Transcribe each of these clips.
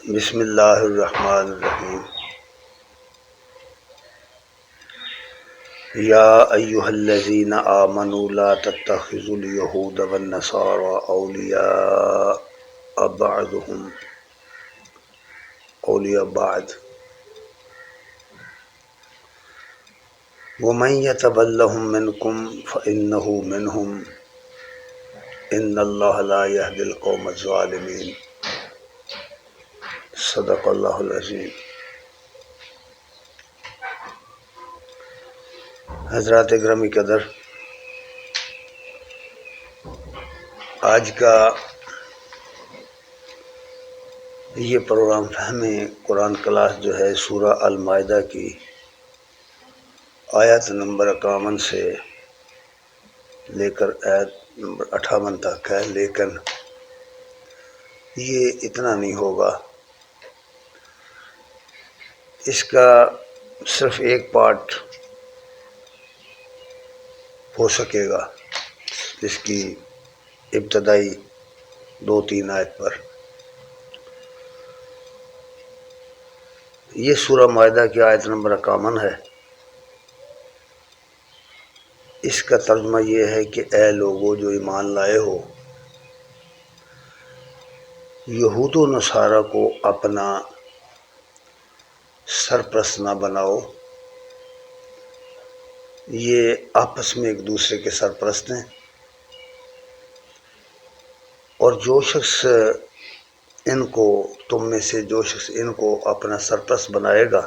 بسم اللہ الرحمن الرحیم یا ایہا الذین آمنوا لا تتخذوا اليہود والنصارى اولیاء بعضهم اولیاء بعض ومن یتولہم منکم فإنہ منہم ان اللہ لا یہدی القوم الظالمین۔ صدق اللہ العظیم۔ حضرات گرامی قدر، آج کا یہ پروگرام فہم قرآن کلاس جو ہے سورہ المائدہ کی آیت نمبر 51 سے لے کر آیت نمبر 58 تک ہے، لیکن یہ اتنا نہیں ہوگا، اس کا صرف ایک پارٹ ہو سکے گا، اس کی ابتدائی 2-3 آیت پر۔ یہ سورہ مائدہ کی آیت نمبر 51 ہے۔ اس کا ترجمہ یہ ہے کہ اے لوگو جو ایمان لائے ہو، یہود و نصارہ کو اپنا سرپرست نہ بناؤ۔ یہ آپس میں ایک دوسرے کے سرپرست ہیں، اور جو شخص تم میں سے جو شخص ان کو اپنا سرپرست بنائے گا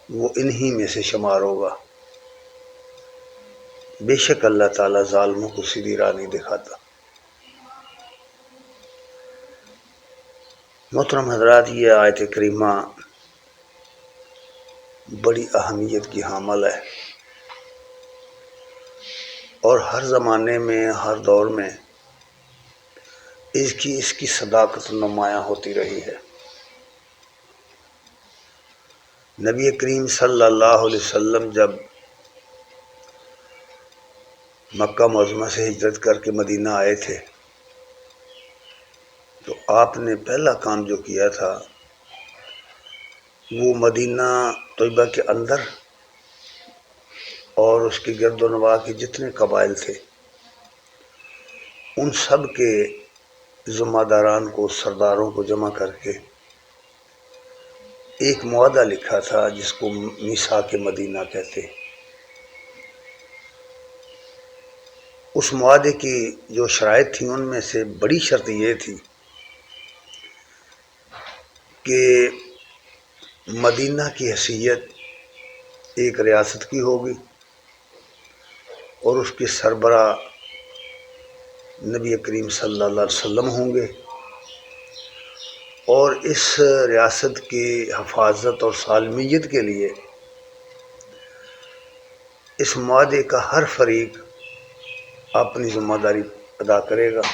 وہ انہی میں سے شمار ہوگا۔ بے شک اللہ تعالیٰ ظالموں کو سیدھی راہ نہیں دکھاتا۔ محترم حضرات، یہ آیت کریمہ بڑی اہمیت کی حامل ہے، اور ہر زمانے میں ہر دور میں اس کی صداقت نمایاں ہوتی رہی ہے۔ نبی کریم صلی اللہ علیہ وسلم جب مکہ معظمہ سے ہجرت کر کے مدینہ آئے تھے تو آپ نے پہلا کام جو کیا تھا وہ مدینہ طیبہ کے اندر اور اس کے گرد و نواح کے جتنے قبائل تھے ان سب کے ذمہ داران کو، سرداروں کو جمع کر کے ایک معاہدہ لکھا تھا جس کو میثاق مدینہ کہتے ہیں۔ اس معاہدے کی جو شرائط تھیں ان میں سے بڑی شرط یہ تھی کہ مدینہ کی حیثیت ایک ریاست کی ہوگی اور اس کے سربراہ نبی کریم صلی اللہ علیہ وسلم ہوں گے، اور اس ریاست کی حفاظت اور سالمیت کے لیے اس معاہدے کا ہر فریق اپنی ذمہ داری ادا کرے گا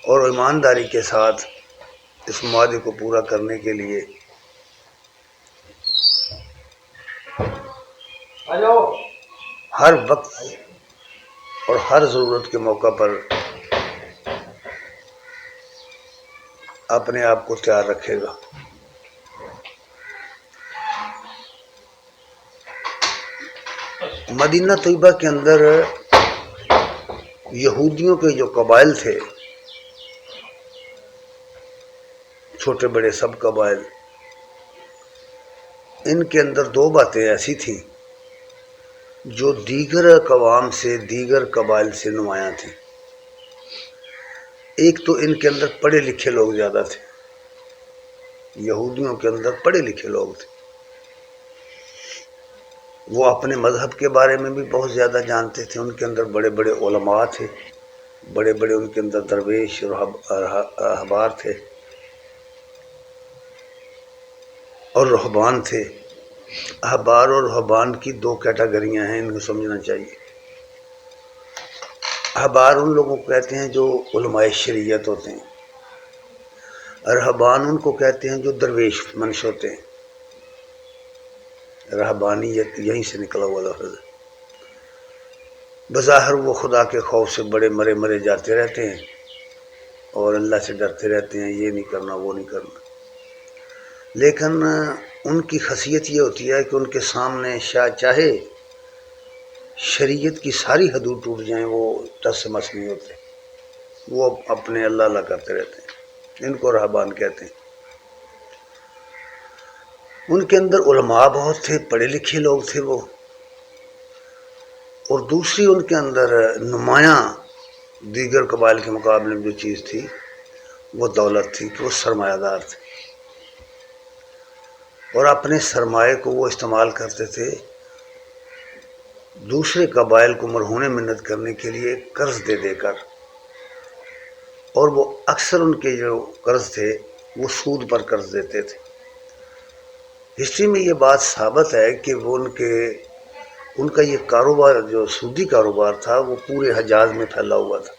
اور ایمانداری کے ساتھ اس معاہدے کو پورا کرنے کے لیے ہر وقت اور ہر ضرورت کے موقع پر اپنے آپ کو تیار رکھے گا۔ مدینہ طیبہ کے اندر یہودیوں کے جو قبائل تھے، چھوٹے بڑے سب قبائل، ان کے اندر 2 باتیں ایسی تھیں جو دیگر اقوام سے، دیگر قبائل سے نمایاں تھیں۔ ایک تو ان کے اندر پڑھے لکھے لوگ زیادہ تھے، یہودیوں کے اندر پڑھے لکھے لوگ تھے، وہ اپنے مذہب کے بارے میں بھی بہت زیادہ جانتے تھے، ان کے اندر بڑے بڑے علماء تھے، بڑے بڑے ان کے اندر درویش اور احبار تھے اور رہبان تھے۔ احبار اور رہبان کی 2 کیٹیگریاں ہیں، ان کو سمجھنا چاہیے۔ احبار ان لوگوں کو کہتے ہیں جو علماء شریعت ہوتے ہیں، رہبان ان کو کہتے ہیں جو درویش منش ہوتے ہیں۔ رہبانیت یہیں سے نکلا ہوا لفظ ہے۔ بظاہر وہ خدا کے خوف سے بڑے مرے جاتے رہتے ہیں، اور اللہ سے ڈرتے رہتے ہیں، یہ نہیں کرنا وہ نہیں کرنا، لیکن ان کی خاصیت یہ ہوتی ہے کہ ان کے سامنے چاہے شریعت کی ساری حدود ٹوٹ جائیں وہ ٹس سے مس نہیں ہوتے، وہ اپنے اللہ اللہ کرتے رہتے ہیں، ان کو رہبان کہتے ہیں۔ ان کے اندر علماء بہت تھے، پڑھے لکھے لوگ تھے وہ، اور دوسری ان کے اندر نمایاں دیگر قبائل کے مقابلے میں جو چیز تھی وہ دولت تھی کہ وہ سرمایہ دار تھے، اور اپنے سرمایہ کو وہ استعمال کرتے تھے دوسرے قبائل کو مرہون منت کرنے کے لیے قرض دے دے کر، اور وہ اکثر ان کے جو قرض تھے وہ سود پر قرض دیتے تھے۔ ہسٹری میں یہ بات ثابت ہے کہ وہ ان کا یہ کاروبار جو سودی کاروبار تھا وہ پورے حجاز میں پھیلا ہوا تھا،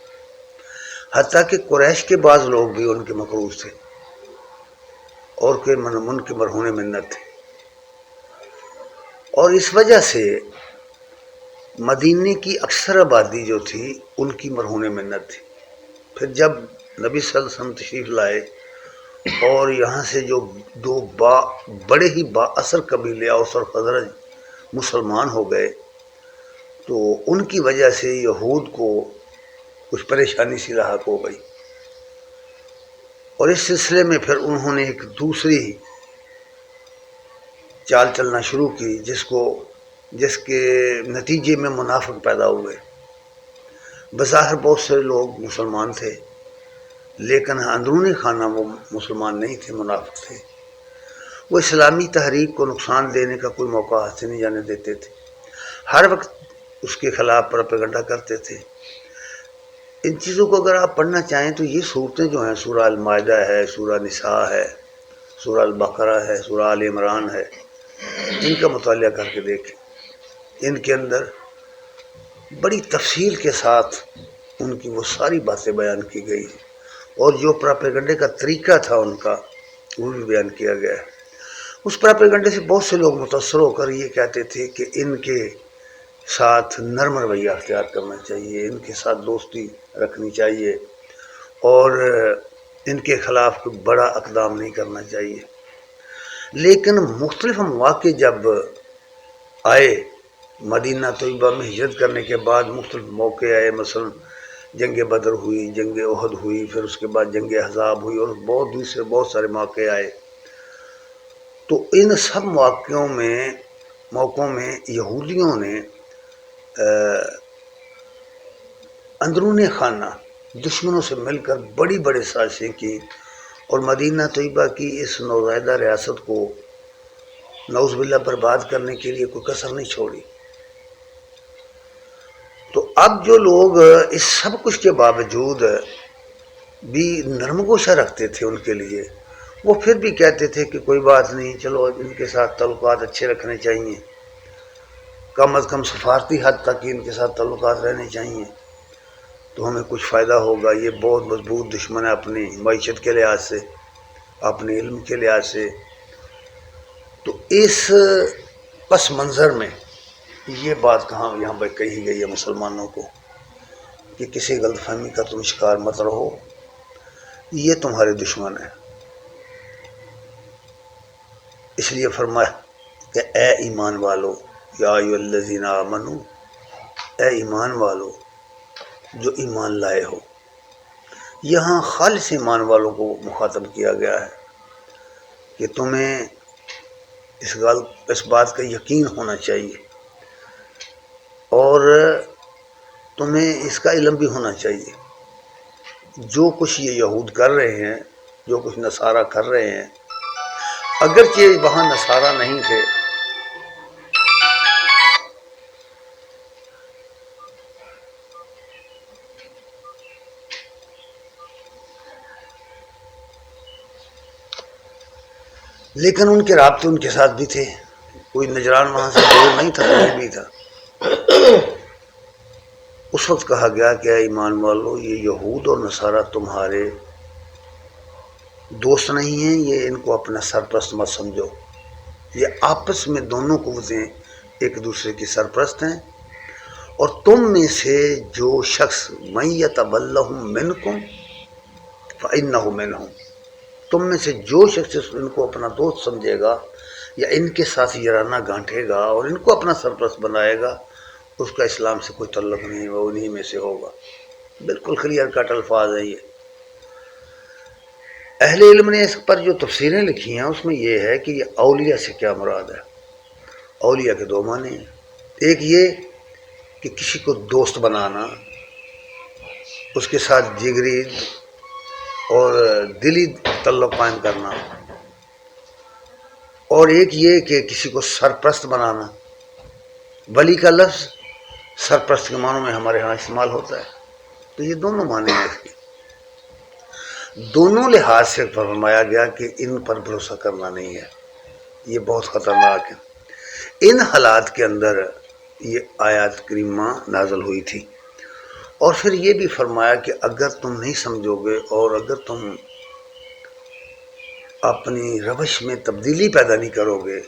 حتیٰ کہ قریش کے بعض لوگ بھی ان کے مقروض تھے اور ان کے مرہون منت تھے، اور اس وجہ سے مدینے کی اکثر آبادی جو تھی ان کی مرہون منت تھی۔ پھر جب نبی صلی اللہ علیہ وسلم تشریف لائے اور یہاں سے جو دو بڑے ہی با اثر قبیلے اوس اور خزرج مسلمان ہو گئے تو ان کی وجہ سے یہود کو کچھ پریشانی سی لاحق ہو گئی، اور اس سلسلے میں پھر انہوں نے ایک دوسری چال چلنا شروع کی جس کے نتیجے میں منافق پیدا ہوئے۔ بظاہر بہت سے لوگ مسلمان تھے لیکن اندرون خانہ وہ مسلمان نہیں تھے، منافق تھے، وہ اسلامی تحریک کو نقصان دینے کا کوئی موقع ہاتھ سے نہیں جانے دیتے تھے، ہر وقت اس کے خلاف پروپیگنڈا کرتے تھے۔ ان چیزوں کو اگر آپ پڑھنا چاہیں تو یہ صورتیں جو ہیں، سورہ المائدہ ہے، سورہ نساء ہے، سورہ البقرہ ہے، سورہ آل عمران ہے، ان کا مطالعہ کر کے دیکھیں، ان کے اندر بڑی تفصیل کے ساتھ ان کی وہ ساری باتیں بیان کی گئی ہیں، اور جو پراپیگنڈے کا طریقہ تھا ان کا وہ بھی بیان کیا گیا ہے۔ اس پراپیگنڈے سے بہت سے لوگ متاثر ہو کر یہ کہتے تھے کہ ان کے ساتھ نرم رویہ اختیار کرنا چاہیے، ان کے ساتھ دوستی رکھنی چاہیے، اور ان کے خلاف کوئی بڑا اقدام نہیں کرنا چاہیے۔ لیکن مختلف مواقع جب آئے مدینہ طیبہ میں ہجرت کرنے کے بعد، مختلف موقع آئے، مثلا جنگ بدر ہوئی، جنگ احد ہوئی، پھر اس کے بعد جنگ احزاب ہوئی، اور بہت سارے موقع آئے، تو ان سب موقعوں میں یہودیوں نے اندرون خانہ دشمنوں سے مل کر بڑی بڑی سازشیں کی، اور مدینہ طیبہ کی اس نوزائیدہ ریاست کو نعوذ باللہ برباد کرنے کے لیے کوئی کسر نہیں چھوڑی۔ تو اب جو لوگ اس سب کچھ کے باوجود بھی نرم گوشہ رکھتے تھے ان کے لیے، وہ پھر بھی کہتے تھے کہ کوئی بات نہیں، چلو ان کے ساتھ تعلقات اچھے رکھنے چاہیے، کم از کم سفارتی حد تک ان کے ساتھ تعلقات رہنے چاہیے تو ہمیں کچھ فائدہ ہوگا۔ یہ بہت مضبوط دشمن ہے اپنی معیشت کے لحاظ سے، اپنے علم کے لحاظ سے۔ تو اس پس منظر میں یہ بات یہاں پہ کہی گئی ہے مسلمانوں کو کہ کسی غلط فہمی کا تم شکار مت رہو، یہ تمہارے دشمن ہے۔ اس لیے فرمایا کہ اے ایمان والو، یا ایھا الذین آمنو، اے ایمان والو جو ایمان لائے ہو۔ یہاں خالص ایمان والوں کو مخاطب کیا گیا ہے کہ تمہیں اس بات کا یقین ہونا چاہیے، اور تمہیں اس کا علم بھی ہونا چاہیے جو کچھ یہ یہود کر رہے ہیں، جو کچھ نصارہ کر رہے ہیں، اگرچہ وہاں نصارہ نہیں تھے، لیکن ان کے رابطے ان کے ساتھ بھی تھے، کوئی نجران وہاں سے دور نہیں تھا، قریب بھی تھا۔ اس وقت کہا گیا کہ اے ایمان والو، یہ یہود اور نصارہ تمہارے دوست نہیں ہیں، یہ ان کو اپنا سرپرست مت سمجھو، یہ آپس میں دونوں قوتیں ایک دوسرے کی سرپرست ہیں، اور تم میں سے جو شخص من یتولہم منکم، فَإِنَّهُ مِنْهُمْ، تم میں سے جو شخص ان کو اپنا دوست سمجھے گا یا ان کے ساتھ یارانہ گانٹھے گا اور ان کو اپنا سرپرست بنائے گا، اس کا اسلام سے کوئی تعلق نہیں، وہ انہی میں سے ہوگا۔ بالکل کلیئر کٹ الفاظ ہیں یہ۔ اہل علم نے اس پر جو تفسیریں لکھی ہیں اس میں یہ ہے کہ یہ اولیاء سے کیا مراد ہے۔ اولیاء کے دو معنی ہیں، ایک یہ کہ کسی کو دوست بنانا، اس کے ساتھ جگری اور دلی تعلق قائم کرنا، اور ایک یہ کہ کسی کو سرپرست بنانا۔ ولی کا لفظ سرپرست کے معنوں میں ہمارے ہاں استعمال ہوتا ہے، تو یہ دونوں معنی ہیں اس کے۔ دونوں لحاظ سے فرمایا گیا کہ ان پر بھروسہ کرنا نہیں ہے، یہ بہت خطرناک ہے۔ ان حالات کے اندر یہ آیات کریمہ نازل ہوئی تھی، اور پھر یہ بھی فرمایا کہ اگر تم نہیں سمجھو گے اور اگر تم اپنی روش میں تبدیلی پیدا نہیں کرو گے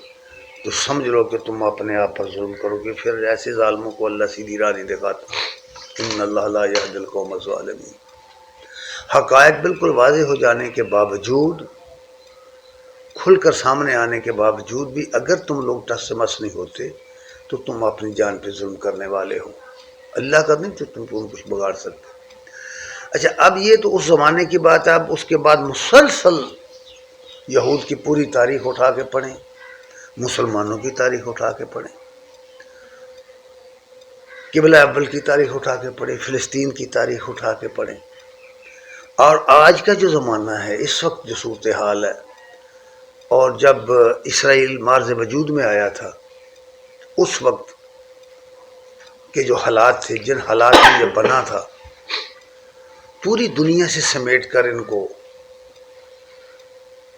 تو سمجھ لو کہ تم اپنے آپ پر ظلم کرو گے، پھر ایسے ظالموں کو اللہ سیدھی راہ نہیں دکھاتا۔ ان اللہ لا یہدی القوم الظالمین۔ حقائق بالکل واضح ہو جانے کے باوجود، کھل کر سامنے آنے کے باوجود بھی اگر تم لوگ ٹس سے مس نہیں ہوتے تو تم اپنی جان پہ ظلم کرنے والے ہو، اللہ کا نہیں تو تم کچھ بگاڑ سکتے۔ اچھا، اب یہ تو اس زمانے کی بات ہے، اب اس کے بعد مسلسل یہود کی پوری تاریخ اٹھا کے پڑھیں، مسلمانوں کی تاریخ اٹھا کے پڑھیں، قبلہ اول کی تاریخ اٹھا کے پڑھیں، فلسطین کی تاریخ اٹھا کے پڑھیں، اور آج کا جو زمانہ ہے، اس وقت جو صورتحال ہے، اور جب اسرائیل مارز وجود میں آیا تھا اس وقت کے جو حالات تھے، جن حالات میں یہ بنا تھا، پوری دنیا سے سمیٹ کر ان کو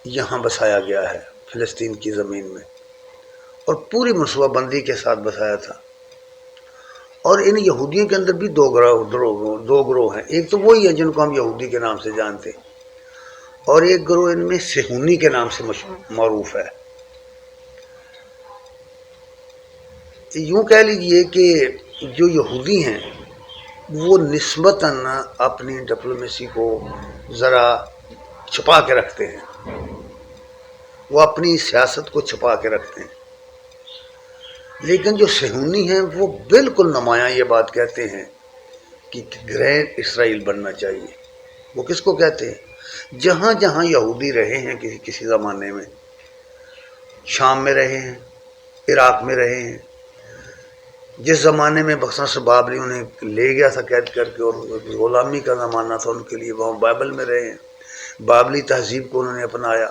یہاں بسایا گیا ہے فلسطین کی زمین میں، اور پوری منصوبہ بندی کے ساتھ بسایا تھا۔ اور ان یہودیوں کے اندر بھی دو گروہ ہیں، ایک تو وہی ہے جن کو ہم یہودی کے نام سے جانتے ہیں، اور ایک گروہ ان میں صہیونی کے نام سے معروف ہے۔ یوں کہہ لیجئے کہ جو یہودی ہیں وہ نسبتاً اپنی ڈپلومیسی کو ذرا چھپا کے رکھتے ہیں، وہ اپنی سیاست کو چھپا کے رکھتے ہیں، لیکن جو صہیونی ہیں وہ بالکل نمایاں یہ بات کہتے ہیں کہ گریٹ اسرائیل بننا چاہیے۔ وہ کس کو کہتے ہیں؟ جہاں جہاں یہودی رہے ہیں کسی زمانے میں، شام میں رہے ہیں، عراق میں رہے ہیں، جس زمانے میں بختیار بابلی انہیں لے گیا تھا قید کر کے اور غلامی کا زمانہ تھا ان کے لیے، وہاں بائبل میں رہے ہیں، بابلی تہذیب کو انہوں نے اپنایا،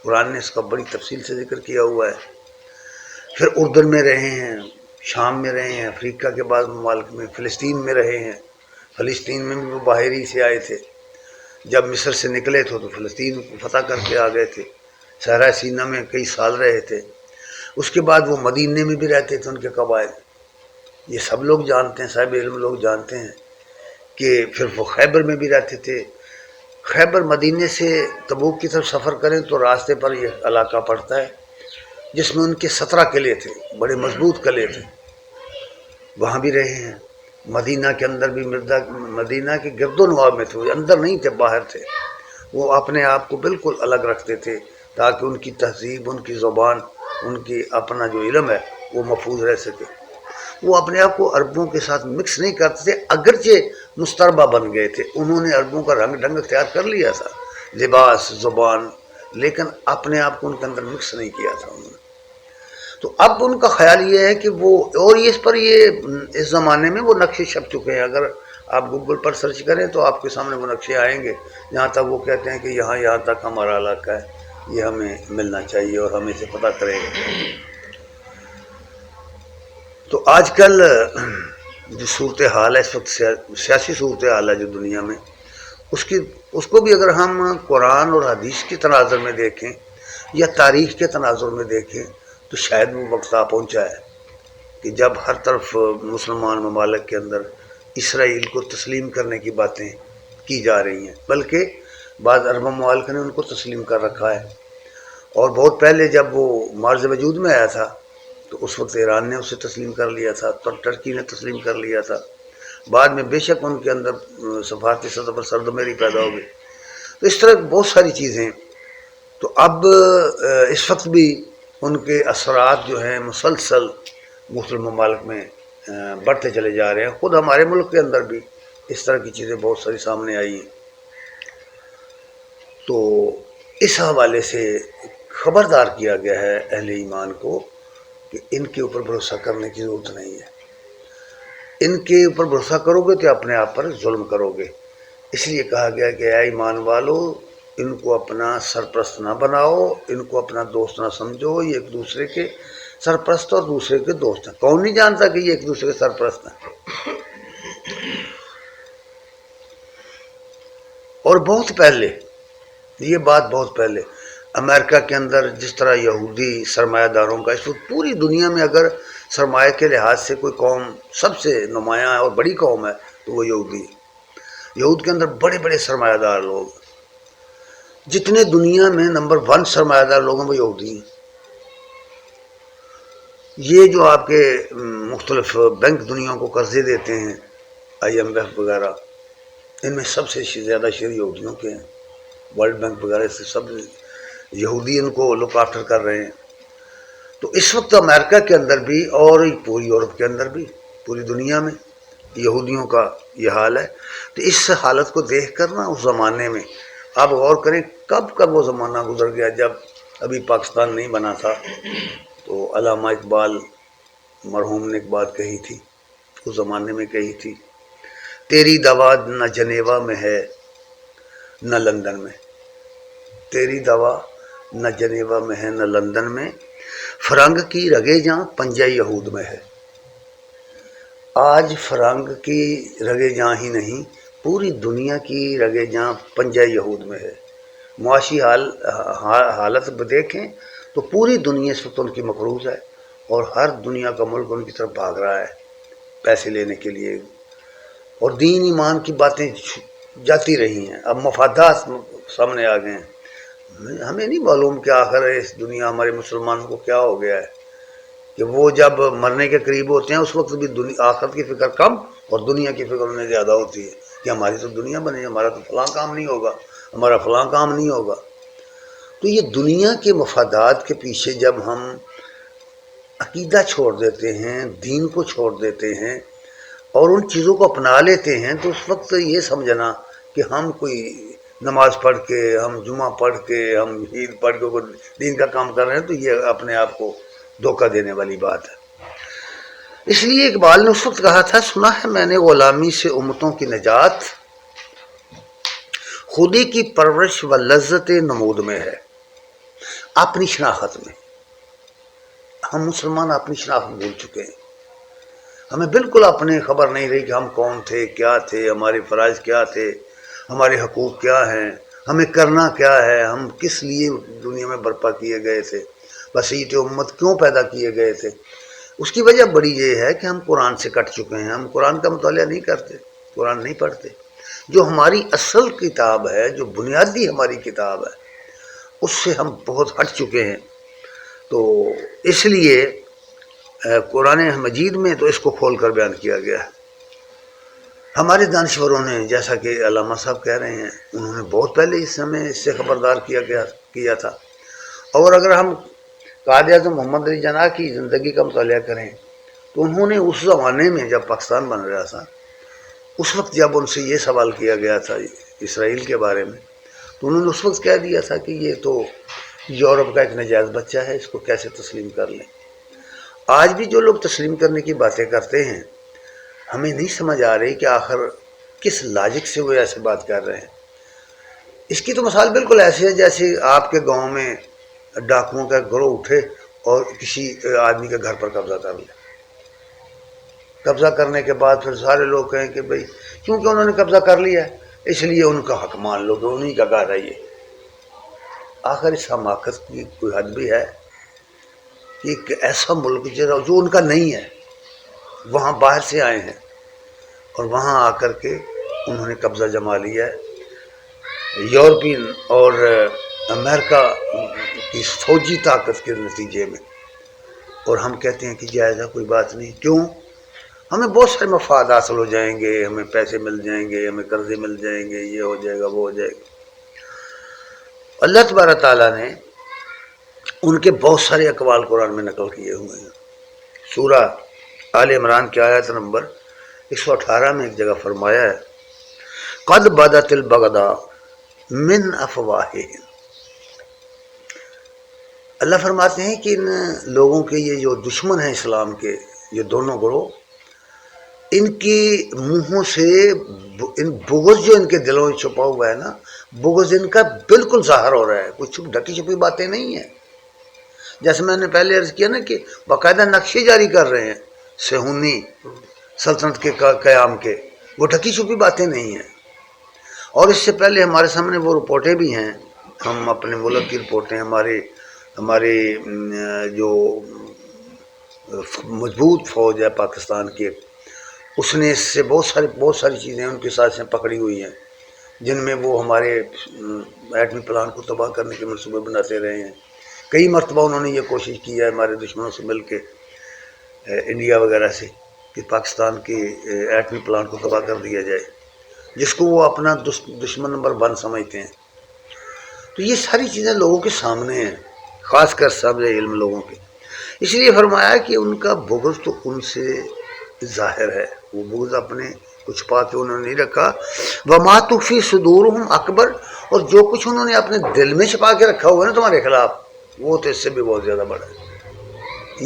قرآن نے اس کا بڑی تفصیل سے ذکر کیا ہوا ہے۔ پھر اردن میں رہے ہیں، شام میں رہے ہیں، افریقہ کے بعض ممالک میں، فلسطین میں رہے ہیں، فلسطین میں بھی وہ باہری سے آئے تھے، جب مصر سے نکلے تھے تو فلسطین کو فتح کر کے آ گئے تھے، صحرائے سینا میں کئی سال رہے تھے، اس کے بعد وہ مدینے میں بھی رہتے تھے، ان کے قبائل، یہ سب لوگ جانتے ہیں، صاحب علم لوگ جانتے ہیں کہ پھر وہ خیبر میں بھی رہتے تھے۔ خیبر مدینے سے تبوک کی طرف سفر کریں تو راستے پر یہ علاقہ پڑتا ہے جس میں ان کے 17 قلعے تھے، بڑے مضبوط قلعے تھے، وہاں بھی رہے ہیں۔ مدینہ کے اندر بھی مدینہ کے گرد و نواح میں تھے، وہ اندر نہیں تھے، باہر تھے، وہ اپنے آپ کو بالکل الگ رکھتے تھے تاکہ ان کی تہذیب، ان کی زبان، ان کی اپنا جو علم ہے وہ محفوظ رہ سکے۔ وہ اپنے آپ کو عربوں کے ساتھ مکس نہیں کرتے تھے، اگرچہ مستربہ بن گئے تھے، انہوں نے عربوں کا رنگ ڈھنگ اختیار کر لیا تھا، لباس، زبان، لیکن اپنے آپ کو ان کے اندر مکس نہیں کیا تھا انہوں نے۔ تو اب ان کا خیال یہ ہے کہ وہ، اور اس پر یہ اس زمانے میں وہ نقشے چھپ چکے ہیں، اگر آپ گوگل پر سرچ کریں تو آپ کے سامنے وہ نقشے آئیں گے جہاں تک وہ کہتے ہیں کہ یہاں تک ہمارا علاقہ ہے، یہ ہمیں ملنا چاہیے اور ہمیں اسے پتہ کرے گا۔ تو آج کل جو صورتحال ہے اس وقت، سیاسی صورتحال ہے جو دنیا میں، اس کو بھی اگر ہم قرآن اور حدیث کے تناظر میں دیکھیں یا تاریخ کے تناظر میں دیکھیں تو شاید وہ وقت آ پہنچا ہے کہ جب ہر طرف مسلمان ممالک کے اندر اسرائیل کو تسلیم کرنے کی باتیں کی جا رہی ہیں، بلکہ بعض عرب ممالک نے ان کو تسلیم کر رکھا ہے، اور بہت پہلے جب وہ مارز وجود میں آیا تھا تو اس وقت ایران نے اسے تسلیم کر لیا تھا، تو ترکی نے تسلیم کر لیا تھا، بعد میں بے شک ان کے اندر سفارتی سطح پر سردمری پیدا ہو گئی۔ تو اس طرح بہت ساری چیزیں. تو اب اس وقت بھی ان کے اثرات جو ہیں مسلسل مختلف ممالک میں بڑھتے چلے جا رہے ہیں. خود ہمارے ملک کے اندر بھی اس طرح کی چیزیں بہت ساری سامنے آئی ہیں. تو اس حوالے سے خبردار کیا گیا ہے اہل ایمان کو کہ ان کے اوپر بھروسہ کرنے کی ضرورت نہیں ہے. ان کے اوپر بھروسہ کرو گے تو اپنے آپ پر ظلم کرو گے. اس لیے کہا گیا کہ اے ایمان والو ان کو اپنا سرپرست نہ بناؤ، ان کو اپنا دوست نہ سمجھو. یہ ایک دوسرے کے سرپرست اور دوسرے کے دوست ہیں. کون نہیں جانتا کہ یہ ایک دوسرے کے سرپرست ہیں. اور بہت پہلے یہ بات بہت پہلے امریکہ کے اندر جس طرح یہودی سرمایہ داروں کا اس وقت پوری دنیا میں اگر سرمایہ کے لحاظ سے کوئی قوم سب سے نمایاں اور بڑی قوم ہے تو وہ یہودی ہے. یہود کے اندر بڑے بڑے سرمایہ دار لوگ، جتنے دنیا میں نمبر 1 سرمایہ دار لوگ ہیں وہ یہودی ہیں. یہ جو آپ کے مختلف بینک دنیا کو قرضے دیتے ہیں IMF وغیرہ، ان میں سب سے زیادہ شیئر یہودیوں کے ہیں. ورلڈ بینک وغیرہ سے سب یہودی ان کو لک آفٹر کر رہے ہیں. تو اس وقت امریکہ کے اندر بھی اور پوری یورپ کے اندر بھی پوری دنیا میں یہودیوں کا یہ حال ہے. تو اس حالت کو دیکھ کر نا اس زمانے میں آپ غور کریں کب وہ زمانہ گزر گیا جب ابھی پاکستان نہیں بنا تھا. تو علامہ اقبال مرحوم نے ایک بات کہی تھی، اس زمانے میں کہی تھی، تیری دوا نہ جنیوا میں ہے نہ لندن میں. تیری دوا نہ جنیوا میں ہے نہ لندن میں، فرنگ کی رگے جاں پنجہ یہود میں ہے. آج فرنگ کی رگے جاں ہی نہیں، پوری دنیا کی رگے جاں پنجہ یہود میں ہے. معاشی حالت دیکھیں تو پوری دنیا اس وقت ان کی مقروض ہے اور ہر دنیا کا ملک ان کی طرف بھاگ رہا ہے پیسے لینے کے لیے. اور دین ایمان کی باتیں جاتی رہی ہیں. اب مفادات سامنے آ گئے ہیں. ہمیں نہیں معلوم کہ آخر اس دنیا ہمارے مسلمانوں کو کیا ہو گیا ہے کہ وہ جب مرنے کے قریب ہوتے ہیں اس وقت بھی آخرت کی فکر کم اور دنیا کی فکر انہیں زیادہ ہوتی ہے کہ ہماری تو دنیا بنے، ہمارا تو فلاں کام نہیں ہوگا، ہمارا فلاں کام نہیں ہوگا. تو یہ دنیا کے مفادات کے پیچھے جب ہم عقیدہ چھوڑ دیتے ہیں، دین کو چھوڑ دیتے ہیں اور ان چیزوں کو اپنا لیتے ہیں تو اس وقت یہ سمجھنا کہ ہم کوئی نماز پڑھ کے، ہم جمعہ پڑھ کے، ہم عید پڑھ کے کوئی دین کا کام کر رہے ہیں تو یہ اپنے آپ کو دھوکہ دینے والی بات ہے. اس لیے اقبال نے اس وقت کہا تھا، سنا ہے میں نے غلامی سے امتوں کی نجات خودی کی پرورش و لذت نمود میں ہے. اپنی شناخت میں ہم مسلمان اپنی شناخت بھول چکے ہیں. ہمیں بالکل اپنے خبر نہیں رہی کہ ہم کون تھے، کیا تھے، ہمارے فرائض کیا تھے، ہمارے حقوق کیا ہیں، ہمیں کرنا کیا ہے، ہم کس لیے دنیا میں برپا کیے گئے تھے، وسیط امت کیوں پیدا کیے گئے تھے. اس کی وجہ بڑی یہ ہے کہ ہم قرآن سے کٹ چکے ہیں. ہم قرآن کا مطالعہ نہیں کرتے، قرآن نہیں پڑھتے. جو ہماری اصل کتاب ہے، جو بنیادی ہماری کتاب ہے، اس سے ہم بہت ہٹ چکے ہیں. تو اس لیے قرآن مجید میں تو اس کو کھول کر بیان کیا گیا ہے. ہمارے دانشوروں نے جیسا کہ علامہ صاحب کہہ رہے ہیں انہوں نے بہت پہلے اس سے خبردار کیا تھا. اور اگر ہم قائد اعظم محمد علی جناح کی زندگی کا مطالعہ کریں تو انہوں نے اس زمانے میں جب پاکستان بن رہا تھا اس وقت جب ان سے یہ سوال کیا گیا تھا اسرائیل کے بارے میں تو انہوں نے اس وقت کہہ دیا تھا کہ یہ تو یورپ کا ایک ناجائز بچہ ہے، اس کو کیسے تسلیم کر لیں. آج بھی جو لوگ تسلیم کرنے کی باتیں کرتے ہیں ہمیں نہیں سمجھ آ رہی کہ آخر کس لاجک سے وہ ایسے بات کر رہے ہیں. اس کی تو مثال بالکل ایسی ہے جیسے آپ کے گاؤں میں ڈاکوؤں کا گروہ اٹھے اور کسی آدمی کے گھر پر قبضہ کر لے. قبضہ کرنے کے بعد پھر سارے لوگ کہیں کہ بھئی کیونکہ انہوں نے قبضہ کر لیا ہے اس لیے ان کا حق مان لو کہ انہیں کا گھر ہے یہ. آخر اس حماقت کی کوئی حد بھی ہے کہ ایک ایسا ملک جو ان کا نہیں ہے، وہاں باہر سے آئے ہیں اور وہاں آ کر کے انہوں نے قبضہ جما لیا ہے. یورپین اور امریکہ کی فوجی طاقت کے نتیجے میں. اور ہم کہتے ہیں کہ جائزہ کوئی بات نہیں. کیوں؟ ہمیں بہت سارے مفاد حاصل ہو جائیں گے، ہمیں پیسے مل جائیں گے، ہمیں قرضے مل جائیں گے، یہ ہو جائے گا وہ ہو جائے گا. اللہ تبارک تعالیٰ نے ان کے بہت سارے اقوال قرآن میں نقل کیے ہوئے ہیں۔ سورہ آل عمران کی آیت نمبر 118 میں ایک جگہ فرمایا ہے قد بدت البغضاء من افواہہم۔ اللہ فرماتے ہیں کہ ان لوگوں کے یہ جو دشمن ہیں اسلام کے، یہ دونوں گروہ، ان کی منہوں سے بغض جو ان کے دلوں میں چھپا ہوا ہے نا، بغض ان کا بالکل ظاہر ہو رہا ہے، کوئی ڈھکی چھپی باتیں نہیں ہیں۔ جیسے میں نے پہلے عرض کیا نا کہ باقاعدہ نقشے جاری کر رہے ہیں صہیونی سلطنت کے قیام کے، وہ ڈھکی چھپی باتیں نہیں ہیں۔ اور اس سے پہلے ہمارے سامنے وہ رپورٹیں بھی ہیں، ہم اپنے ملک کی رپورٹیں، ہمارے جو مضبوط فوج ہے پاکستان کی، اس نے اس سے بہت ساری چیزیں ان کے ساتھ سے پکڑی ہوئی ہیں، جن میں وہ ہمارے ایٹمی پلان کو تباہ کرنے کے منصوبے بناتے رہے ہیں۔ کئی مرتبہ انہوں نے یہ کوشش کی ہے ہمارے دشمنوں سے مل کے، انڈیا وغیرہ سے، کہ پاکستان کے ایٹمی پلان کو تباہ کر دیا جائے، جس کو وہ اپنا دشمن نمبر 1 سمجھتے ہیں۔ تو یہ ساری چیزیں لوگوں کے سامنے ہیں، خاص کر سب علم لوگوں کے۔ اس لیے فرمایا کہ ان کا بغض تو ان سے ظاہر ہے، وہ بغض اپنے کو چھپا کے انہوں نے نہیں رکھا۔ وَمَا تُخْفِي صُدُورُهُمْ اکبر، اور جو کچھ انہوں نے اپنے دل میں چھپا کے رکھا ہوا ہے نا تمہارے خلاف، وہ تو اس سے بھی بہت زیادہ بڑا ہے۔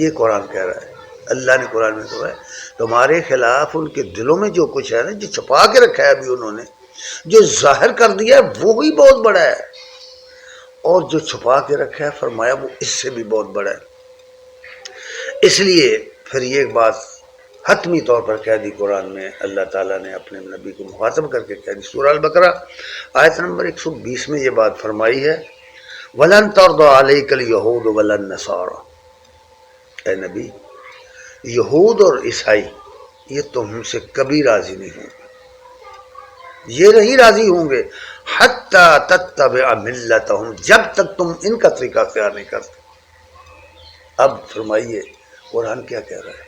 یہ قرآن کہہ رہا ہے، اللہ نے قرآن میں کہا ہے تمہارے خلاف ان کے دلوں میں جو کچھ ہے نا، جو چھپا کے رکھا ہے ابھی انہوں نے، جو ظاہر کر دیا ہے وہی بہت بڑا ہے، اور جو چھپا کے رکھا ہے فرمایا وہ اس سے بھی بہت بڑا ہے۔ اس لیے پھر یہ بات حتمی طور پر کہہ دی قرآن میں، اللہ تعالیٰ نے اپنے نبی کو مخاطب کر کے کہہ دی۔ سورہ البقرہ آیت نمبر 120 میں یہ بات فرمائی ہے وَلَن تَرْضَىٰ عَلَيْكَ الْيَهُودُ وَلَا النَّصَارَىٰ، اے نبی، یہود اور عیسائی یہ تم سے کبھی راضی نہیں ہوں گے، یہ نہیں راضی ہوں گے حَتَّىٰ تَتَّبِعَ مِلَّتَهُمْ، جب تک تم ان کا طریقہ اختیار نہیں کرتے۔ اب فرمائیے قرآن کیا کہہ رہا ہے؟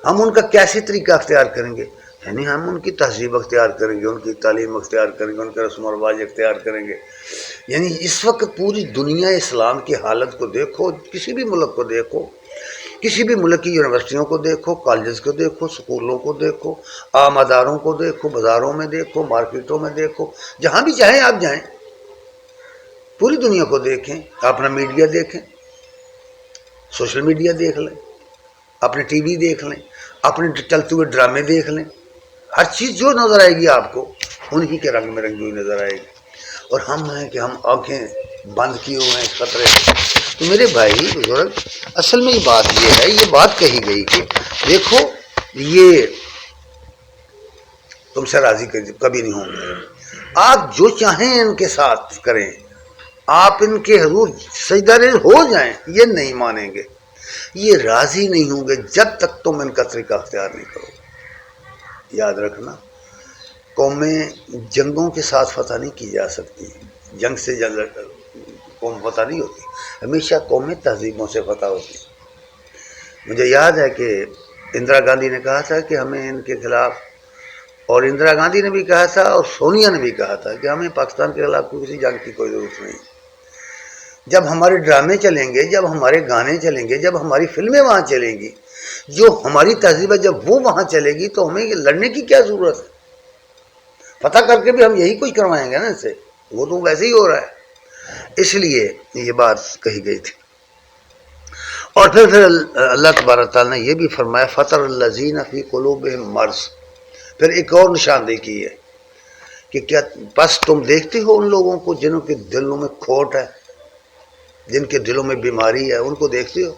ہم ان کا کیسے طریقہ اختیار کریں گے؟ یعنی ہم ان کی تہذیب اختیار کریں گے، ان کی تعلیم اختیار کریں گے، ان کے رسم و رواج اختیار کریں گے۔ یعنی اس وقت پوری دنیا اسلام کی حالت کو دیکھو، کسی بھی ملک کو دیکھو، کسی بھی ملک کی یونیورسٹیوں کو دیکھو، کالجز کو دیکھو، سکولوں کو دیکھو، عام اداروں کو دیکھو، بازاروں میں دیکھو، مارکیٹوں میں دیکھو، جہاں بھی چاہیں آپ جائیں، پوری دنیا کو دیکھیں، اپنا میڈیا دیکھیں، سوشل میڈیا دیکھ لیں، اپنے ٹی وی دیکھ لیں، اپنے چلتے ہوئے ڈرامے دیکھ لیں، ہر چیز جو نظر آئے گی آپ کو انہی کے رنگ میں رنگی ہوئی نظر آئے گی۔ اور ہم ہیں کہ ہم آنکھیں بند کیے ہوئے ہیں اس خطرے سے۔ تو میرے بھائی بزرگ، اصل میں یہ بات یہ ہے، یہ بات کہی گئی کہ دیکھو یہ تم سے راضی کبھی نہیں ہوں گے، آپ جو چاہیں ان کے ساتھ کریں، آپ ان کے حضور سجدہ ریز ہو جائیں، یہ نہیں مانیں گے، یہ راضی نہیں ہوں گے جب تک تم ان کا طریقہ اختیار نہیں کرو۔ یاد رکھنا، قومیں جنگوں کے ساتھ فتح نہیں کی جا سکتی، جنگ سے قوم فتح نہیں ہوتی، ہمیشہ قومیں تہذیبوں سے فتح ہوتی۔ مجھے یاد ہے کہ اندرا گاندھی نے کہا تھا کہ ہمیں ان کے خلاف، اور اندرا گاندھی نے بھی کہا تھا اور سونیا نے بھی کہا تھا کہ ہمیں پاکستان کے خلاف کسی جنگ کی کوئی ضرورت نہیں۔ جب ہمارے ڈرامے چلیں گے، جب ہمارے گانے چلیں گے، جب ہماری فلمیں وہاں چلیں گی، جو ہماری تہذیب ہے جب وہ وہاں چلے گی تو ہمیں لڑنے کی کیا ضرورت ہے؟ فتح کر کے بھی ہم یہی کچھ کروائیں گے نا اس سے، وہ تو ویسے ہی ہو رہا ہے۔ اس لیے یہ بات کہی گئی تھی۔ اور پھر اللہ تبارک تعالیٰ نے یہ بھی فرمایا فَطَرَ الَّذِينَ فِي قُلُوبِهِمْ مَرْضٌ، پھر ایک اور نشاندہی کی ہے کہ کیا بس تم دیکھتے ہو ان لوگوں کو جنہوں کے دلوں میں کھوٹ ہے، جن کے دلوں میں بیماری ہے، ان کو دیکھتے ہو؟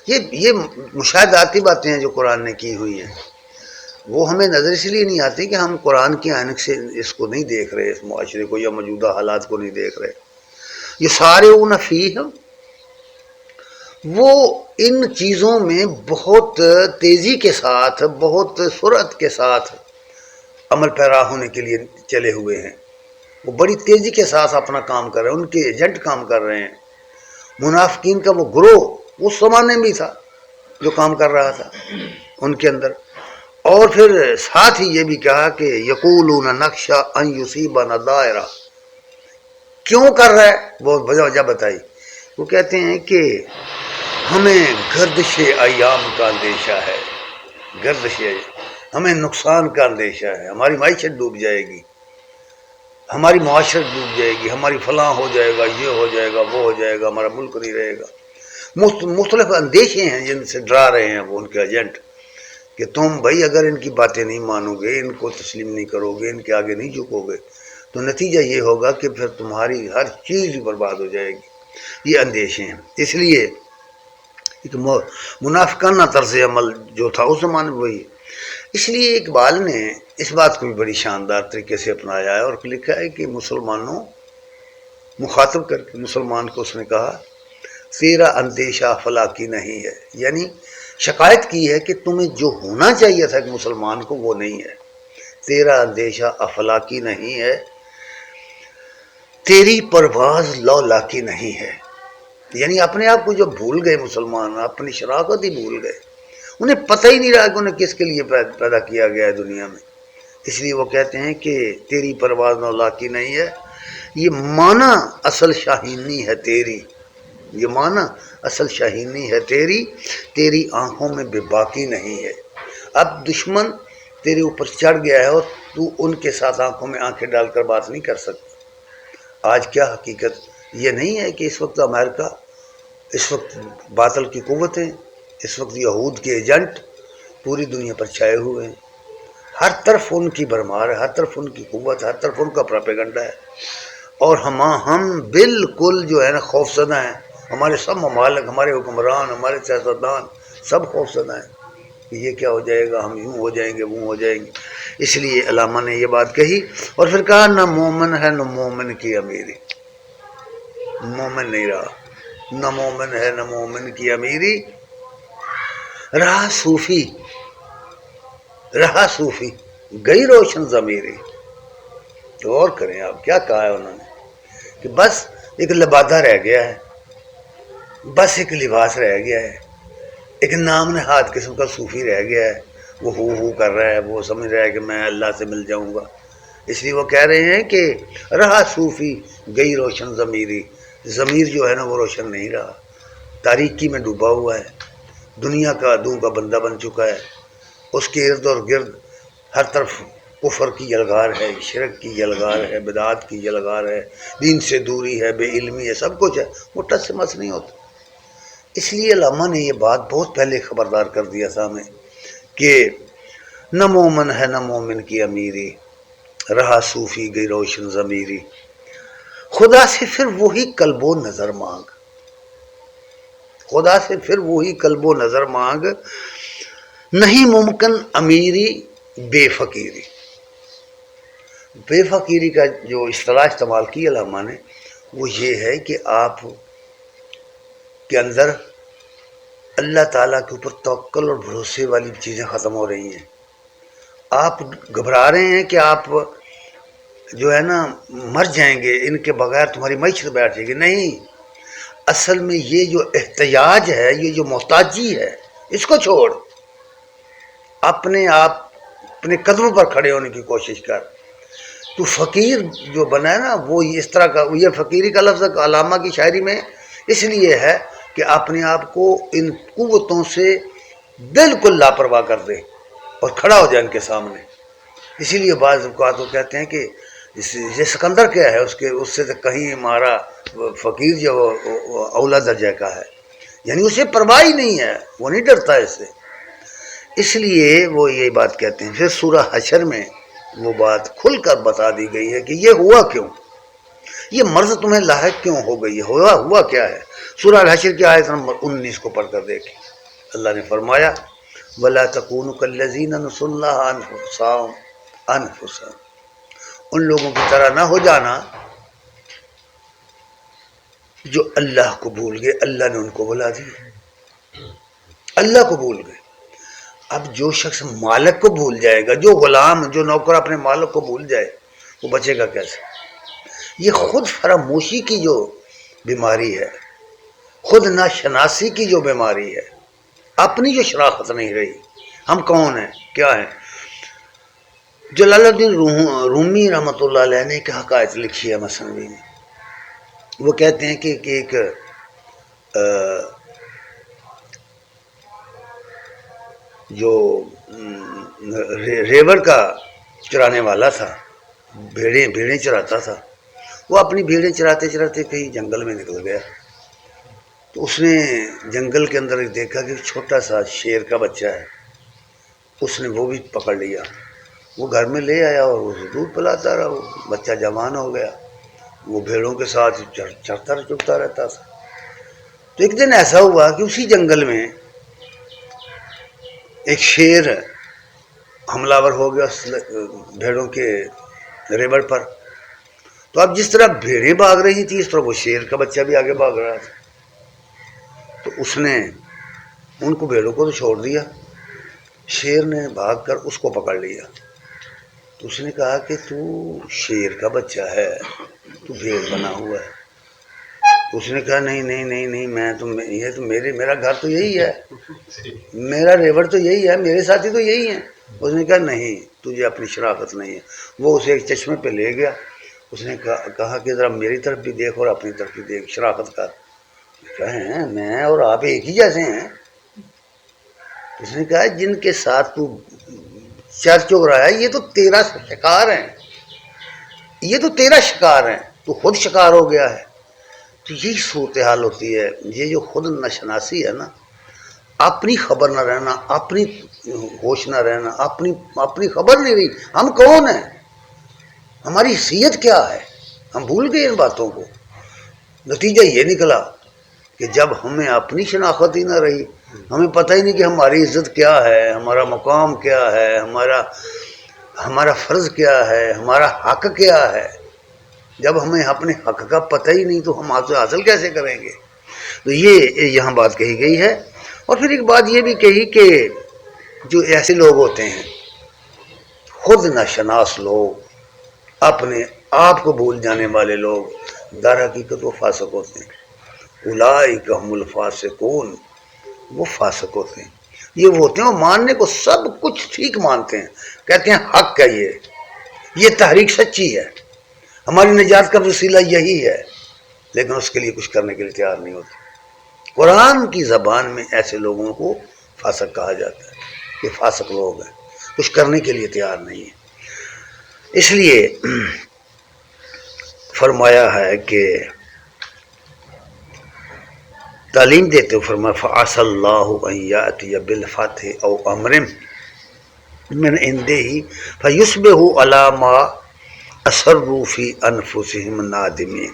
یہ مشاہداتی باتیں ہیں جو قرآن نے کی ہوئی ہیں، وہ ہمیں نظر اس لیے نہیں آتی کہ ہم قرآن کی عینک سے اس کو نہیں دیکھ رہے، اس معاشرے کو یا موجودہ حالات کو نہیں دیکھ رہے۔ یہ سارعون فیہم، وہ ان چیزوں میں بہت تیزی کے ساتھ، بہت سرعت کے ساتھ عمل پیرا ہونے کے لیے چلے ہوئے ہیں، وہ بڑی تیزی کے ساتھ اپنا کام کر رہے ہیں، ان کے ایجنٹ کام کر رہے ہیں۔ منافقین کا وہ گروہ اس زمانے میں بھی تھا جو کام کر رہا تھا ان کے اندر۔ اور پھر ساتھ ہی یہ بھی کہا کہ یقولون نخشی ان یصیبنا دائرہ، کیوں کر رہا ہے وہ وجہ بتائی. وہ کہتے ہیں کہ ہمیں گردش ایام کا اندیشہ ہے، گردش ہمیں نقصان کا اندیشہ ہے، ہماری معیشت ڈوب جائے گی، ہماری معاشرت ڈوب جائے گی، ہماری فلاں ہو جائے گا، یہ ہو جائے گا، وہ ہو جائے گا، ہمارا ملک نہیں رہے گا. مختلف اندیشے ہیں جن سے ڈرا رہے ہیں وہ ان کے ایجنٹ کہ تم بھائی اگر ان کی باتیں نہیں مانو گے، ان کو تسلیم نہیں کرو گے، ان کے آگے نہیں جھکو گے تو نتیجہ یہ ہوگا کہ پھر تمہاری ہر چیز برباد ہو جائے گی. یہ اندیشے ہیں. اس لیے ایک منافقانہ طرز عمل جو تھا اس زمانے میں وہی. اس لیے اقبال نے اس بات کو بھی بڑی شاندار طریقے سے اپنایا ہے اور لکھا ہے کہ مسلمانوں، مخاطب کر کے مسلمان کو اس نے کہا تیرا اندیشہ افلاکی نہیں ہے، یعنی شکایت کی ہے کہ تمہیں جو ہونا چاہیے تھا ایک مسلمان کو وہ نہیں ہے. تیرا اندیشہ افلاکی نہیں ہے، تیری پرواز لولاکی نہیں ہے. یعنی اپنے آپ کو جو بھول گئے مسلمان، اپنی شراکت ہی بھول گئے، انہیں پتہ ہی نہیں رہا کہ انہیں کس کے لیے پیدا کیا گیا ہے دنیا میں. اس لیے وہ کہتے ہیں کہ تیری پرواز لولاکی نہیں ہے، یہ معنی اصل شاہینی ہے تیری، یہ معنی اصل شاہینی ہے تیری، تیری آنکھوں میں بے باکی نہیں ہے. اب دشمن تیرے اوپر چڑھ گیا ہے اور تو ان کے ساتھ آنکھوں میں آنکھیں ڈال کر بات نہیں کر سکتا. آج کیا حقیقت یہ نہیں ہے کہ اس وقت امریکہ، اس وقت باطل کی قوتیں، اس وقت یہود کے ایجنٹ پوری دنیا پر چھائے ہوئے ہیں. ہر طرف ان کی بھرمار ہے، ہر طرف ان کی قوت، ہر طرف ان کا پراپیگنڈا ہے. اور ہم بالکل جو ہے نا خوف زدہ ہیں. ہمارے سب ممالک، ہمارے حکمران، ہمارے سیاستدان سب خوف زدہ ہیں کہ یہ کیا ہو جائے گا، ہم یوں ہو جائیں گے، وہ ہو جائیں گے. اس لیے علامہ نے یہ بات کہی اور پھر کہا نہ مومن ہے نہ مومن کی امیری. مومن نہیں رہا، نہ مومن ہے نہ مومن کی امیری، رہا صوفی، رہا صوفی گئی روشن ضمیری. غور کریں آپ کیا کہا ہے انہوں نے کہ بس ایک لبادہ رہ گیا ہے، بس ایک لباس رہ گیا ہے، ایک نام نہاد قسم کا صوفی رہ گیا ہے. وہ ہو کر رہا ہے، وہ سمجھ رہا ہے کہ میں اللہ سے مل جاؤں گا. اس لیے وہ کہہ رہے ہیں کہ رہا صوفی گئی روشن ضمیری. ضمیر جو ہے نا وہ روشن نہیں رہا، تاریکی میں ڈوبا ہوا ہے، دنیا کا عدو کا بندہ بن چکا ہے. اس کے ارد اور گرد ہر طرف کفر کی یلغار ہے، شرک کی یلغار ہے، بدعات کی یلغار ہے، دین سے دوری ہے، بے علمی ہے، سب کچھ ہے. وہ ٹس سے مس نہیں ہوتا. اس لیے علامہ نے یہ بات بہت پہلے خبردار کر دیا تھا ہمیں کہ نہ مومن ہے نہ مومن کی امیری، رہا صوفی گئی روشن ضمیری. خدا سے پھر وہی قلب و نظر مانگ، خدا سے پھر وہی قلب و نظر مانگ، نہیں ممکن امیری بے فقیری. بے فقیری کا جو اصطلاح استعمال کی علامہ نے وہ یہ ہے کہ آپ کے اندر اللہ تعالیٰ کے اوپر توکل اور بھروسے والی چیزیں ختم ہو رہی ہیں. آپ گھبرا رہے ہیں کہ آپ جو ہے نا مر جائیں گے، ان کے بغیر تمہاری معیشت بیٹھ جائے گی. نہیں، اصل میں یہ جو احتیاج ہے، یہ جو محتاجی ہے، اس کو چھوڑ، اپنے آپ اپنے قدموں پر کھڑے ہونے کی کوشش کر. تو فقیر جو بنا ہے نا وہ اس طرح کا، یہ فقیری کا لفظ علامہ کی شاعری میں اس لیے ہے کہ اپنے آپ کو ان قوتوں سے بالکل لاپرواہ کر دے اور کھڑا ہو جائے ان کے سامنے. اسی لیے بعض اوقات وہ کہتے ہیں کہ یہ سکندر کیا ہے، اس سے کہیں ہمارا فقیر جو اولا درجہ کا ہے، یعنی اسے پرواہ ہی نہیں ہے، وہ نہیں ڈرتا اس سے. اس لیے وہ یہ بات کہتے ہیں. پھر سورہ حشر میں وہ بات کھل کر بتا دی گئی ہے کہ یہ ہوا کیوں، یہ مرض تمہیں لاحق کیوں ہو گئی ہے، ہوا کیا ہے. سورہ الحشر کی آیت نمبر 19 کو پڑھ کر دیکھیں. اللہ نے فرمایا وَلَا تَكُونُوا كَالَّذِينَ نَسُوا اللَّهَ أَنفُسَهُمْ، ان لوگوں کی طرح نہ ہو جانا جو اللہ کو بھول گئے. اللہ نے ان کو بلا دیا، اللہ کو بھول گئے. اب جو شخص مالک کو بھول جائے گا، جو غلام، جو نوکر اپنے مالک کو بھول جائے، وہ بچے گا کیسے؟ یہ خود فراموشی کی جو بیماری ہے، خود ناشناسی کی جو بیماری ہے، اپنی جو شناخت نہیں رہی، ہم کون ہیں، کیا ہیں. جلال الدین رومی رحمۃ اللہ علیہ نے ایک حکایت لکھی ہے مثنوی میں. وہ کہتے ہیں کہ ایک جو ریور کا چرانے والا تھا، بھیڑیں چراتا تھا، وہ اپنی بھیڑیں چراتے چراتے کہیں جنگل میں نکل گیا، تو اس نے جنگل کے اندر دیکھا کہ چھوٹا سا شیر کا بچہ ہے، اس نے وہ بھی پکڑ لیا، وہ گھر میں لے آیا اور اسے دودھ پلاتا رہا، وہ بچہ جوان ہو گیا، وہ بھیڑوں کے ساتھ چرتا رہتا تھا۔ تو ایک دن ایسا ہوا کہ اسی جنگل میں ایک شیر حملہ ور ہو گیا بھیڑوں کے ریوڑ پر، تو اب جس طرح بھیڑیں بھاگ رہی تھی اس طرح وہ شیر کا بچہ بھی آگے بھاگ رہا تھا، تو اس نے ان کو بھیڑوں کو تو چھوڑ دیا، شیر نے بھاگ کر اس کو پکڑ لیا، تو اس نے کہا کہ تو شیر کا بچہ ہے، تو بھیڑ بنا ہوا ہے۔ اس نے کہا نہیں نہیں نہیں نہیں، میں تو یہ تو میرا گھر تو یہی ہے، میرا ریوڑ تو یہی ہے، میرے ساتھی تو یہی ہیں۔ اس نے کہا نہیں، تجھے اپنی شرافت نہیں ہے۔ وہ اسے ایک چشمے پہ لے گیا، اس نے کہا کہ ذرا میری طرف بھی دیکھ اور اپنی طرف بھی دیکھ، شرافت کر۔ کہیں میں اور آپ ایک ہی جیسے ہیں؟ اس نے کہا جن کے ساتھ تو چر چگ رہا ہے یہ تو تیرا شکار ہیں، یہ تو تیرا شکار ہیں، تو خود شکار ہو گیا ہے۔ تو یہی صورتحال ہوتی ہے، یہ جو خود نشناسی ہے نا، اپنی خبر نہ رہنا، اپنی ہوش نہ رہنا، اپنی خبر نہیں رہی ہم کون ہیں، ہماری حیثیت کیا ہے، ہم بھول گئے ان باتوں کو۔ نتیجہ یہ نکلا کہ جب ہمیں اپنی شناخت ہی نہ رہی، ہمیں پتہ ہی نہیں کہ ہماری عزت کیا ہے، ہمارا مقام کیا ہے، ہمارا فرض کیا ہے، ہمارا حق کیا ہے، جب ہمیں اپنے حق کا پتہ ہی نہیں تو ہم حاصل کیسے کریں گے؟ تو یہ یہاں بات کہی گئی ہے۔ اور پھر ایک بات یہ بھی کہی کہ جو ایسے لوگ ہوتے ہیں خود ناشناس لوگ، اپنے آپ کو بھول جانے والے لوگ، در حقیقت وہ فاسق ہوتے ہیں۔ اولئک هم الفاسقون، وہ فاسق ہوتے ہیں، یہ وہ ہوتے ہیں وہ ماننے کو سب کچھ ٹھیک مانتے ہیں، کہتے ہیں حق ہے، یہ تحریک سچی ہے، ہماری نجات کا وسیلہ یہی ہے، لیکن اس کے لیے کچھ کرنے کے لیے تیار نہیں ہوتے۔ قرآن کی زبان میں ایسے لوگوں کو فاسق کہا جاتا ہے، یہ فاسق لوگ ہیں، کچھ کرنے کے لیے تیار نہیں ہیں۔ اس لیے فرمایا ہے کہ تعلیم دیتے ہوئے فرمایا فَعَسَى اللَّهُ أَن يَأْتِيَ بِالْفَتْحِ أَوْ أَمْرٍ مِّنْ عِندِهِ فَيُصْبِحُوا عَلَىٰ مَا أَسَرُّوا فِي أَنفُسِهِمْ نَادِمِينَ۔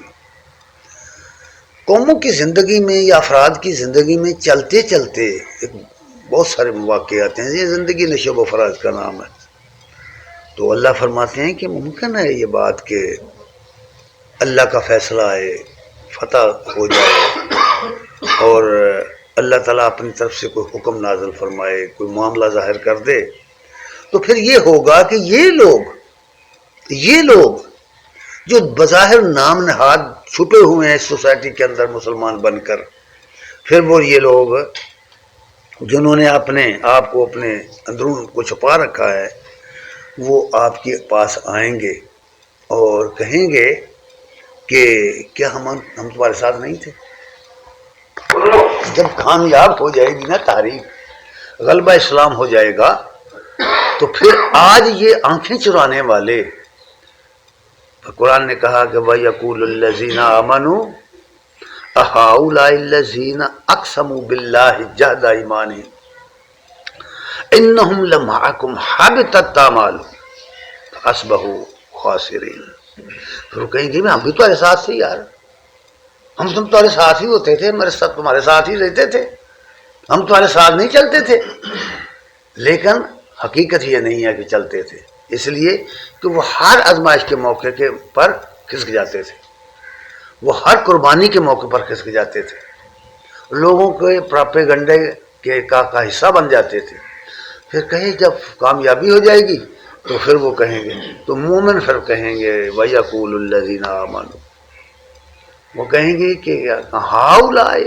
قوموں کی زندگی میں یا افراد کی زندگی میں چلتے چلتے بہت سارے مواقعات ہیں، یہ زندگی نشیب و فراز کا نام ہے، تو اللہ فرماتے ہیں کہ ممکن ہے یہ بات کہ اللہ کا فیصلہ آئے، فتح ہو جائے اور اللہ تعالیٰ اپنی طرف سے کوئی حکم نازل فرمائے، کوئی معاملہ ظاہر کر دے، تو پھر یہ ہوگا کہ یہ لوگ جو بظاہر نام نہاد چھپے ہوئے ہیں اس سوسائٹی کے اندر مسلمان بن کر، پھر وہ یہ لوگ جنہوں نے اپنے آپ کو اپنے اندرون کو چھپا رکھا ہے، وہ آپ کے پاس آئیں گے اور کہیں گے کہ کیا ہم تمہارے ساتھ نہیں تھے؟ جب کامیاب ہو جائے گی نا تاریخ، غلبہ اسلام ہو جائے گا، تو پھر آج یہ آنکھیں چرانے والے، قرآن نے کہا کہ وَيَقُولُ الَّذِينَ آمَنُوا أَهَٰؤُلَاءِ الَّذِينَ أَقْسَمُوا بِاللَّهِ جَهْدَ أَيْمَانِهِمْ إِنَّهُمْ لَمَعَكُمْ حَبِطَتْ أَعْمَالُهُمْ فَأَصْبَحُوا خَاسِرِينَ۔ پھر کہیں گے ہم بھی تمہارے ساتھ تھے یار، ہم تمہارے ساتھ ہی ہوتے تھے، ہمارے ساتھ تمہارے ساتھ ہی رہتے تھے، ہم تمہارے ساتھ نہیں چلتے تھے، لیکن حقیقت یہ نہیں ہے کہ چلتے تھے، اس لیے کہ وہ ہر آزمائش کے موقع کے پر کھسک جاتے تھے، وہ ہر قربانی کے موقع پر کھسک جاتے تھے، لوگوں کے پراپیگنڈے کا حصہ بن جاتے تھے۔ پھر کہیں جب کامیابی ہو جائے گی تو پھر وہ کہیں گے، تو مومن پھر کہیں گے وَيَقُولُ الَّذِينَ آمَنُوا، وہ کہیں گے کہ هَٰؤُلَاءِ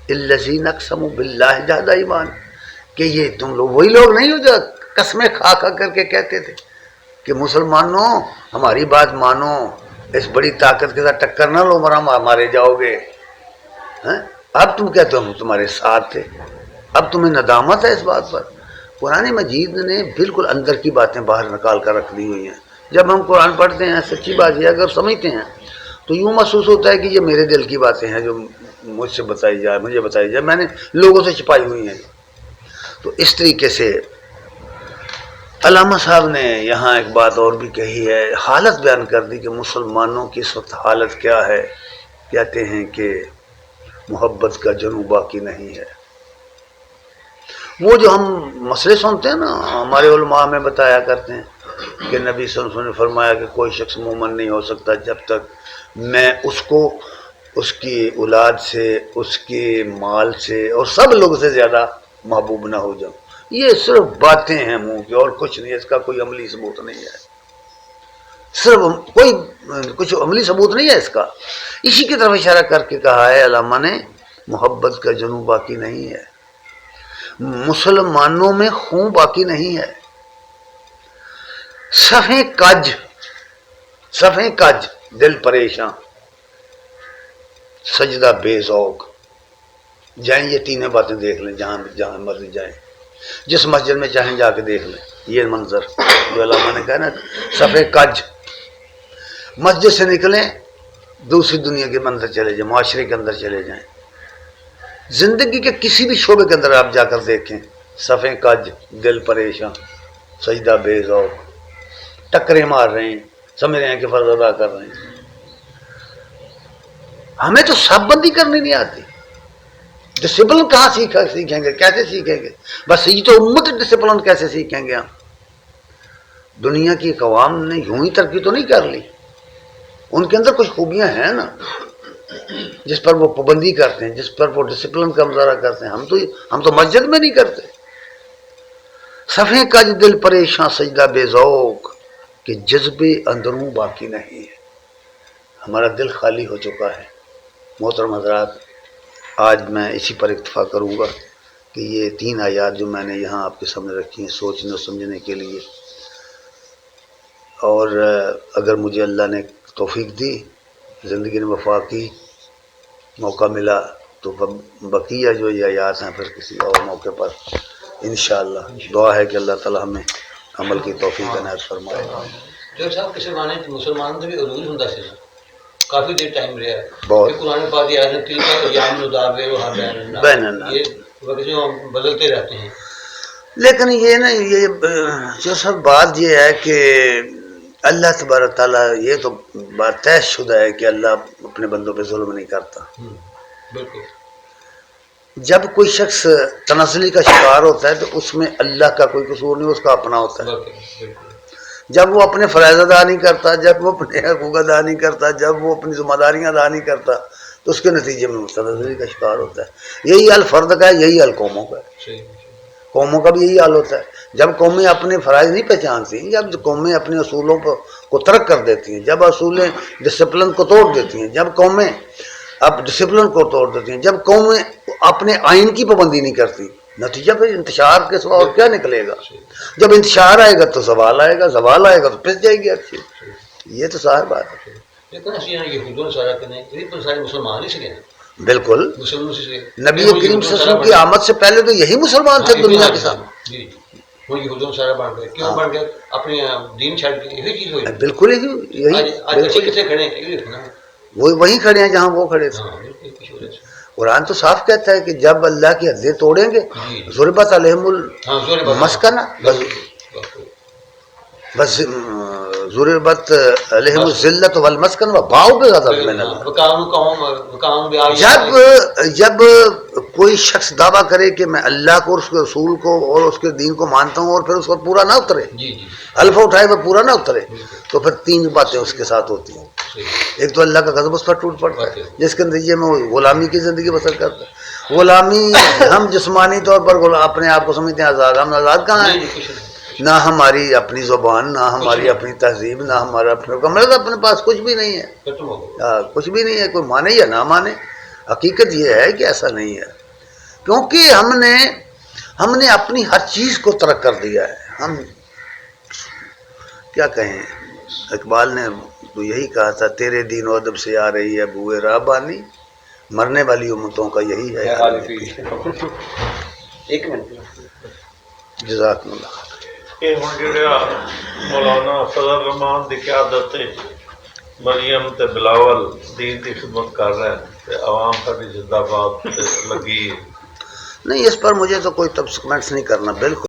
الَّذِينَ أَقْسَمُوا بِاللَّهِ جَهْدَ أَيْمَانِهِمْ، کہ یہ تم لوگ وہی لوگ نہیں ہو جو قسمیں کھا کر کے کہتے تھے کہ مسلمانوں ہماری بات مانو، اس بڑی طاقت کے ساتھ ٹکر نہ لو ورنہ مارے جاؤ گے. اب تم کہتے ہو ہم تمہارے ساتھ تھے. اب تمہیں ندامت ہے اس بات پر. قرآن مجید نے بالکل اندر کی باتیں باہر نکال کر رکھ دی ہوئی ہیں. جب ہم قرآن پڑھتے ہیں سچی بات یہ اگر سمجھتے ہیں تو یوں محسوس ہوتا ہے کہ یہ میرے دل کی باتیں ہیں جو مجھ سے بتائی جائے، مجھے بتائی جائے، میں نے لوگوں سے چھپائی ہوئی ہیں. تو اس طریقے سے علامہ صاحب نے یہاں ایک بات اور بھی کہی ہے، حالت بیان کر دی کہ مسلمانوں کی اس وقت حالت کیا ہے. کہتے ہیں کہ محبت کا جنوں باقی نہیں ہے. وہ جو ہم مسئلے سنتے ہیں نا، ہمارے علماء میں بتایا کرتے ہیں کہ نبی صلی اللہ علیہ وسلم نے فرمایا کہ کوئی شخص مومن نہیں ہو سکتا جب تک میں اس کو اس کی اولاد سے، اس کے مال سے اور سب لوگ سے زیادہ محبوب نہ ہو جاؤں. یہ صرف باتیں ہیں منہ کی اور کچھ نہیں، اس کا کوئی عملی ثبوت نہیں ہے. صرف کوئی کچھ عملی ثبوت نہیں ہے اس کا. اسی کی طرف اشارہ کر کے کہا ہے علامہ نے محبت کا جنوں باقی نہیں ہے، مسلمانوں میں خون باقی نہیں ہے. صفیں کج دل پریشاں سجدہ بے ذوق. جائیں یہ تینیں باتیں دیکھ لیں، جہاں مرضی جائیں، جس مسجد میں چاہیں جا کے دیکھ لیں. یہ منظر جو علامہ نے کہا نا صفیں کج، مسجد سے نکلیں دوسری دنیا کے اندر چلے جائیں، معاشرے کے اندر چلے جائیں، زندگی کے کسی بھی شعبے کے اندر آپ جا کر دیکھیں، صفیں کج دل پریشاں سجدہ بے ذوق، ٹکریں مار رہے ہیں، سمجھ رہے ہیں کہ فرض ادا کر رہے ہیں. ہمیں تو صف بندی کرنی نہیں آتی. ڈسپلن کہاں سیکھیں گے، کیسے سیکھیں گے؟ بس یہ تو امت ڈسپلن کیسے سیکھیں گے ہم؟ دنیا کی عوام نے یوں ہی ترقی تو نہیں کر لی، ان کے اندر کچھ خوبیاں ہیں نا جس پر وہ پابندی کرتے ہیں، جس پر وہ ڈسپلن کا مظاہرہ کرتے ہیں. ہم تو مسجد میں نہیں کرتے. صفیں کج دل پریشاں سجدہ بے ذوق کہ جذبے اندروں باقی نہیں ہے. ہمارا دل خالی ہو چکا ہے. محترم حضرات، آج میں اسی پر اکتفا کروں گا کہ یہ 3 آیات جو میں نے یہاں آپ کے سامنے رکھی ہیں سوچنے اور سمجھنے کے لیے، اور اگر مجھے اللہ نے توفیق دی، زندگی نے وفا کی، موقع ملا تو بقیہ جو یہ آیات ہیں پھر کسی اور موقع پر انشاءاللہ. دعا ہے کہ اللہ تعالی ہمیں عمل کی توفیق عنایت فرمائے. جو صاحب کسی معنی مسلمان کا بھی عروج ہوندا سی کافی دیر ٹائم رہا ہے. بہت قرآن پاک کی آیت تل کا ایام نداوے وہاں بین الناس، یہ وقت جو بدلتے رہتے ہیں. لیکن یہ نا یہ جو سب بات یہ ہے کہ اللہ تبارک تعالیٰ، یہ تو بات طے شدہ ہے کہ اللہ اپنے بندوں پہ ظلم نہیں کرتا. بالکل. جب کوئی شخص تنزلی کا شکار ہوتا ہے تو اس میں اللہ کا کوئی قصور نہیں، اس کا اپنا ہوتا ہے. بالکل. جب وہ اپنے فرائض ادا نہیں کرتا، جب وہ اپنے حقوق ادا نہیں کرتا، جب وہ اپنی ذمہ داریاں ادا نہیں کرتا تو اس کے نتیجے میں تنزلی کا شکار ہوتا ہے. یہی حال فرد کا ہے، یہی حال قوموں کا ہے. قوموں کا بھی یہی حال ہوتا ہے. جب قومیں اپنے فرائض نہیں پہچانتی، جب قومیں اپنے اصولوں کو ترک کر دیتی ہیں، جب اصولیں ڈسپلن کو توڑ دیتی ہیں، جب قومیں اب ڈسپلن کو توڑ دیتی ہیں، جب قومیں اپنے آئین کی پابندی نہیں کرتی، نتیجہ پھر انتشار کے سوا اور کیا نکلے گا؟ جب انتشار آئے گا تو زوال آئے گا، زوال آئے گا تو پس جائے گی ہر چیز. یہ تو ظاہر بات ہے. لیکن اسی یہودوں سارا کرنے یہ سارے مسلمان ہی سکے. بالکل. مسلمان سے نبی کریم صلی اللہ علیہ وسلم کی آمد سے پہلے تو یہی مسلمان تھے دنیا کے ساتھ. جی وہ یہودوں سارا بن گئے. کیوں بن گئے؟ اپنی دین چھوڑ کے. یہی چیز ہوئی. بالکل یہی کتنے کھڑے ہیں؟ وہ وہیں کھڑے ہیں جہاں وہ کھڑے تھے. قرآن تو صاف کہتا ہے کہ جب اللہ کی حدیں توڑیں گے ضربت علیہم المسکنہ، بس ضربت علیہم الذلۃ والمسکنہ وباؤ بغضب من اللہ. جب کوئی شخص دعویٰ کرے کہ میں اللہ کو اور اس کے رسول کو اور اس کے دین کو مانتا ہوں اور پھر اس پر پورا نہ اترے، الفا اٹھائے وہ پورا نہ اترے، تو پھر 3 باتیں اس کے ساتھ ہوتی ہیں. ایک تو اللہ کا غضب اس پر ٹوٹ پڑتا ہے جس کے نتیجے میں وہ غلامی کی زندگی بسر کرتا ہے. غلامی، ہم جسمانی طور پر اپنے آپ کو سمجھتے ہیں آزاد. ہم آزاد کہاں ہیں؟ نہ ہماری اپنی زبان، نہ ہماری اپنی تہذیب، نہ ہمارا اپنے پاس کچھ بھی نہیں ہے. کچھ بھی نہیں ہے. کوئی مانے یا نہ مانے، حقیقت یہ ہے کہ ایسا نہیں ہے، کیونکہ ہم نے اپنی ہر چیز کو ترک کر دیا ہے. ہم کیا کہیں، اقبال نے تو یہی کہا تھا تیرے دین و ادب سے آ رہی ہے بوئے رابانی، مرنے والی امتوں کا یہی ہے حال۔ ایک منٹ جزاکم اللہ۔ یہ ہوں جڑا مولانا فضل الرحمان دی قیادت مریم تے بلاول دین کی خدمت کر رہے ہیں تے عوام ساری زندہ باد تے لگی ہے۔ نہیں اس پر مجھے تو کوئی کمنٹس نہیں کرنا، بالکل